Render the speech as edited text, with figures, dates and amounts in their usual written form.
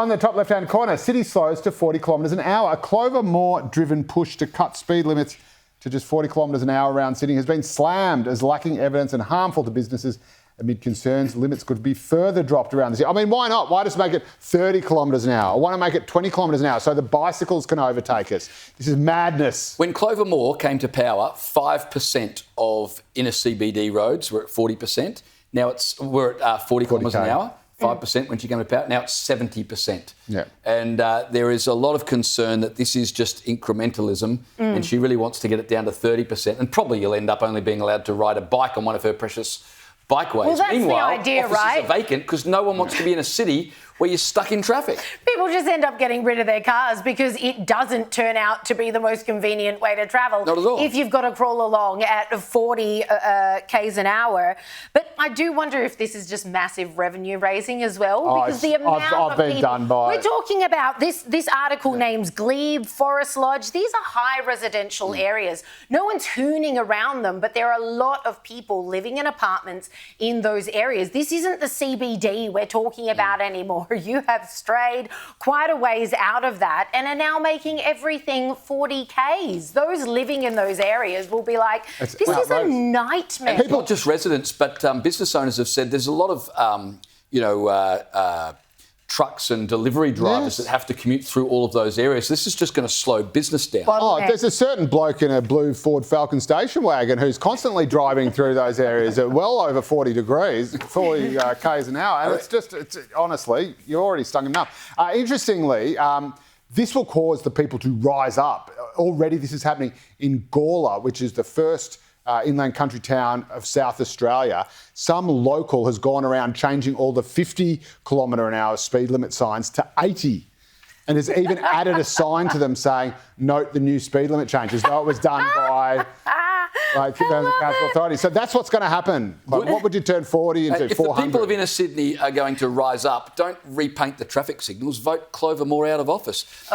On the top left-hand corner, city slows to 40 kilometres an hour. A Clover Moore-driven push to cut speed limits to just 40 kilometres an hour around Sydney has been slammed as lacking evidence and harmful to businesses amid concerns limits could be further dropped around the city. I mean, why not? Why just make it 30 kilometres an hour? I want to make it 20 kilometres an hour so the bicycles can overtake us. This is madness. When Clover Moore came to power, 5% of inner CBD roads were at 40%. Now we're at 40 kilometres an hour. 5% when she came to power. Now it's 70%. Yeah. And there is a lot of concern that this is just incrementalism and she really wants to get it down to 30%. And probably you'll end up only being allowed to ride a bike on one of her precious bikeways. Well, that's Meanwhile, the idea, offices right? are vacant because no one wants to be in a city where you're stuck in traffic. People just end up getting rid of their cars because it doesn't turn out to be the most convenient way to travel. Not at all. If you've got to crawl along at 40 k's an hour. But I do wonder if this is just massive revenue raising as well. Because the amount I've of been people, done by. we're talking about this article names Glebe, Forest Lodge. These are high residential areas. No one's hooning around them, but there are a lot of people living in apartments in those areas. This isn't the CBD we're talking about anymore. You have strayed quite a ways out of that and are now making everything 40 k's. Those living in those areas will be like, this is a nightmare. And not just residents, but business owners have said there's a lot of, trucks and delivery drivers that have to commute through all of those areas. This is just going to slow business down. There's a certain bloke in a blue Ford Falcon station wagon who's constantly driving through those areas at well over 40 degrees, 40 k's an hour. And it's honestly, you're already stung him up. Interestingly, this will cause the people to rise up. Already this is happening in Gawler, which is the first inland country town of South Australia. Some local has gone around changing all the 50 kilometre an hour speed limit signs to 80 and has even added a sign to them saying, note the new speed limit changes, though it was done by the council authority. So that's what's going to happen. Like, what would you turn 40 into? If 400? the people of inner Sydney are going to rise up, don't repaint the traffic signals, vote Clover Moore out of office.